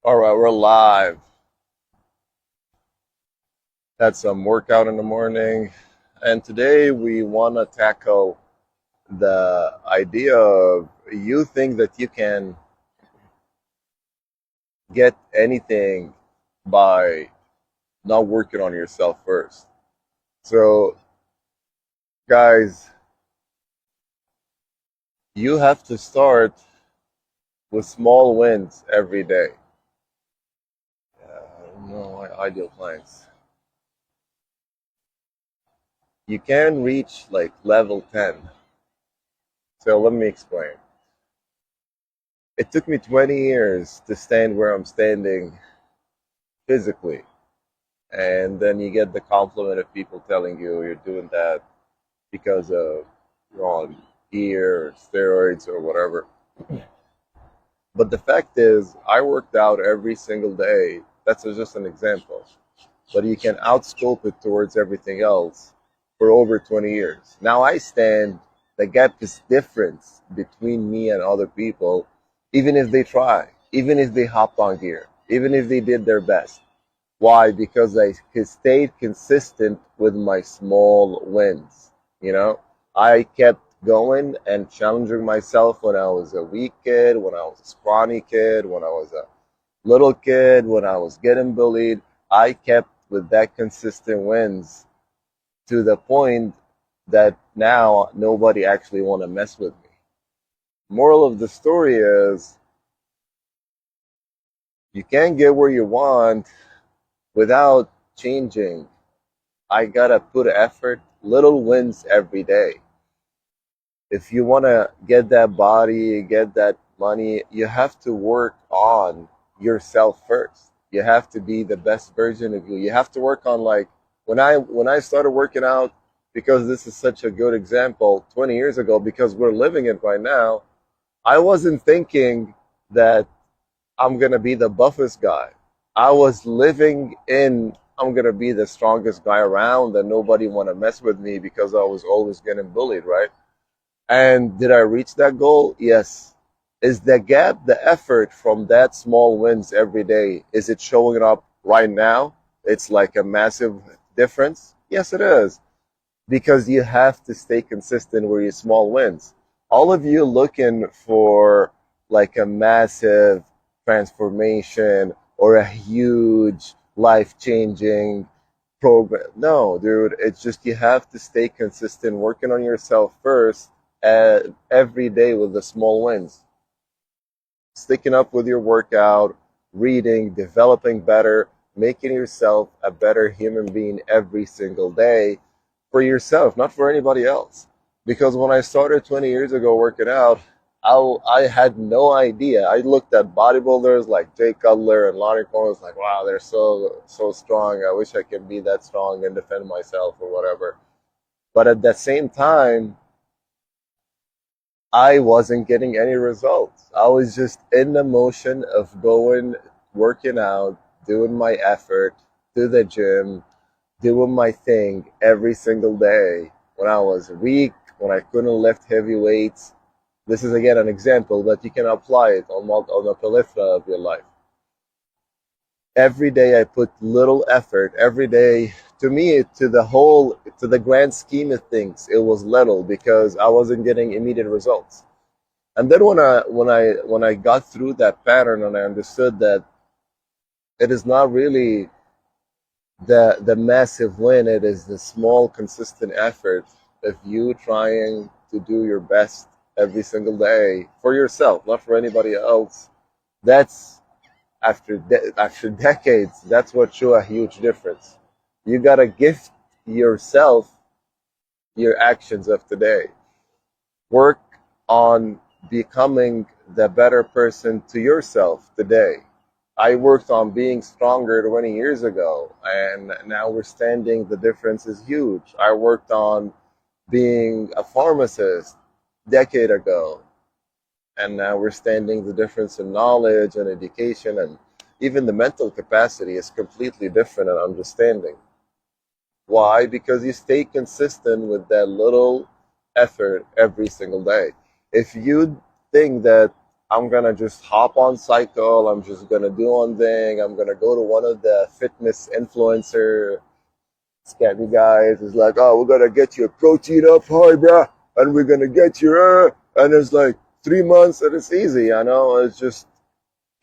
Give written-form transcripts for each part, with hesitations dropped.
All right, we're live. Had some workout in the morning, and today we want to tackle the idea of you think that you can get anything by not working on yourself first. So, guys, you have to start with small wins every day. I don't know my ideal clients. You can reach like level 10. So, let me explain. It took me 20 years to stand where I'm standing physically. And then you get the compliment of people telling you you're doing that because of you're on gear or steroids or whatever. But the fact is, I worked out every single day. That's just an example. But you can outscope it towards everything else for over 20 years. Now I stand, the gap is different between me and other people, even if they try, even if they hopped on gear, even if they did their best. Why? Because I stayed consistent with my small wins. You know, I kept going and challenging myself when I was a weak kid, when I was a scrawny kid, when I was a little kid, when I was getting bullied. I kept with that consistent wins to the point that now nobody actually want to mess with me. Moral of the story is you can't get where you want without changing. I gotta put effort, little wins every day. If you wanna get that body, get that money, you have to work on yourself first. You have to be the best version of you. You have to work on like when I started working out, because this is such a good example 20 years ago, because we're living it right now. I wasn't thinking that I'm gonna be the buffest guy. I was living in I'm gonna be the strongest guy around and nobody wanna mess with me because I was always getting bullied, right? And did I reach that goal? Yes. Is the gap, the effort from that small wins every day, is it showing up right now? It's like a massive difference. Yes, it is. Because you have to stay consistent with your small wins. All of you looking for like a massive transformation or a huge life changing program. No, dude, it's just you have to stay consistent working on yourself first every day with the small wins. Sticking up with your workout, reading, developing better, making yourself a better human being every single day for yourself, not for anybody else. Because when I started 20 years ago working out, I had no idea. I looked at bodybuilders like Jay Cutler and Lonnie Cohen. I was like, wow, they're so strong. I wish I could be that strong and defend myself or whatever. But at the same time, I wasn't getting any results. I was just in the motion of going, working out, doing my effort, to the gym, doing my thing every single day. When I was weak, when I couldn't lift heavy weights, this is again an example, but you can apply it on the plethora of your life. Every day I put little effort. Every day, to me, to the grand scheme of things, it was little because I wasn't getting immediate results. And then when I got through that pattern and I understood that it is not really the massive win, it is the small consistent effort of you trying to do your best every single day for yourself, not for anybody else. That's after decades, that's what show a huge difference. You gotta gift yourself your actions of today. Work on becoming the better person to yourself today. I worked on being stronger 20 years ago, and now we're standing. The difference is huge. I worked on being a pharmacist decade ago, and now we're standing. The difference in knowledge and education and even the mental capacity is completely different and understanding. Why? Because you stay consistent with that little effort every single day. If you think that I'm gonna just hop on cycle. I'm just gonna do one thing. I'm gonna go to one of the fitness influencer scammy guys. It's like, oh, we're gonna get your protein up high, bruh, and we're gonna get your and it's like 3 months and it's easy. I know it's just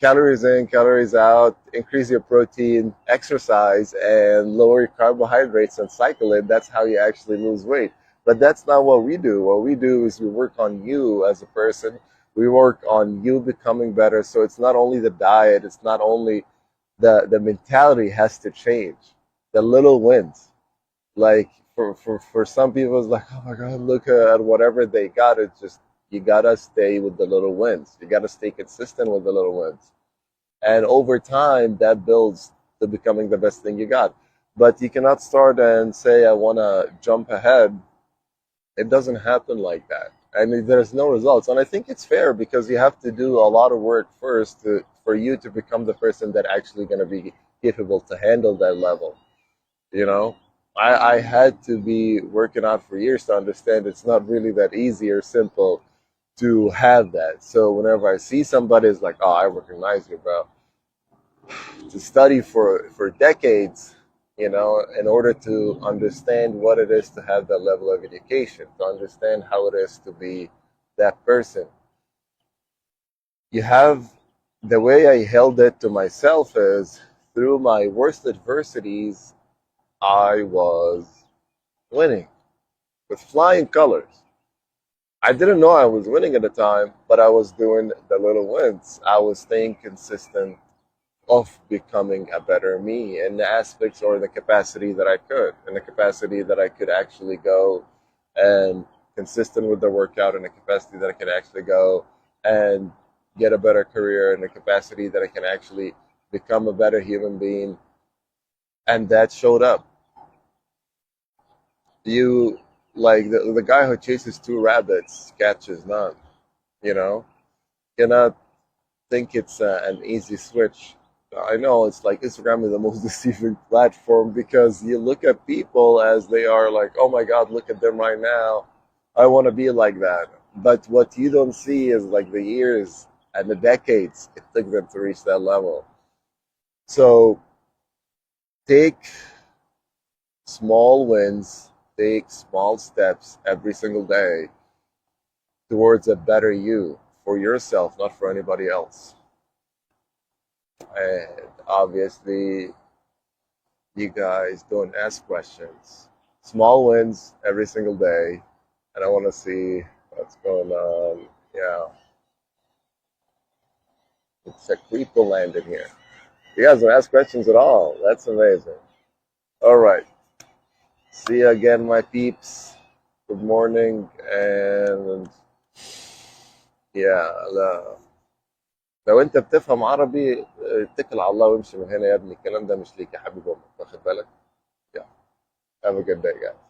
calories in, calories out. Increase your protein, exercise, and lower your carbohydrates and cycle it. That's how you actually lose weight. But that's not what we do. What we do is we work on you as a person. We work on you becoming better. So it's not only the diet, it's not only the mentality has to change. The little wins. Like for some people it's like, oh my god, look at whatever they got. It's just you gotta stay with the little wins. You gotta stay consistent with the little wins. And over time that builds to becoming the best thing you got. But you cannot start and say I wanna jump ahead. It doesn't happen like that. I mean, there's no results. And I think it's fair because you have to do a lot of work first for you to become the person that actually going to be capable to handle that level. You know, I had to be working out for years to understand it's not really that easy or simple to have that. So whenever I see somebody, it's like, oh, I recognize you, bro. To study for decades, in order to understand what it is to have that level of education, to understand how it is to be that person. You have the way I held it to myself is through my worst adversities, I was winning with flying colors. I didn't know I was winning at the time, but I was doing the little wins. I was staying consistent of becoming a better me in the aspects or the capacity that I could, in the capacity that I could actually go and consistent with the workout, in the capacity that I can actually go and get a better career, in the capacity that I can actually become a better human being. And that showed up. You like the guy who chases two rabbits catches none, you know? Cannot think it's an easy switch. I know it's like Instagram is the most deceiving platform because you look at people as they are like, oh my God, look at them right now. I want to be like that. But what you don't see is like the years and the decades it took them to reach that level. So take small wins, take small steps every single day towards a better you for yourself, not for anybody else. And obviously, you guys don't ask questions. Small wins every single day, and I want to see what's going on. Yeah, it's a creeper land in here. You guys don't ask questions at all. That's amazing. All right. See you again, my peeps. Good morning, and yeah, لا. لو انت بتفهم عربي اتكل على الله وامشي من هنا يا ابني. الكلام ده مش ليك يا حبيب امك، واخد بالك؟ Yeah. Have a good day, guys.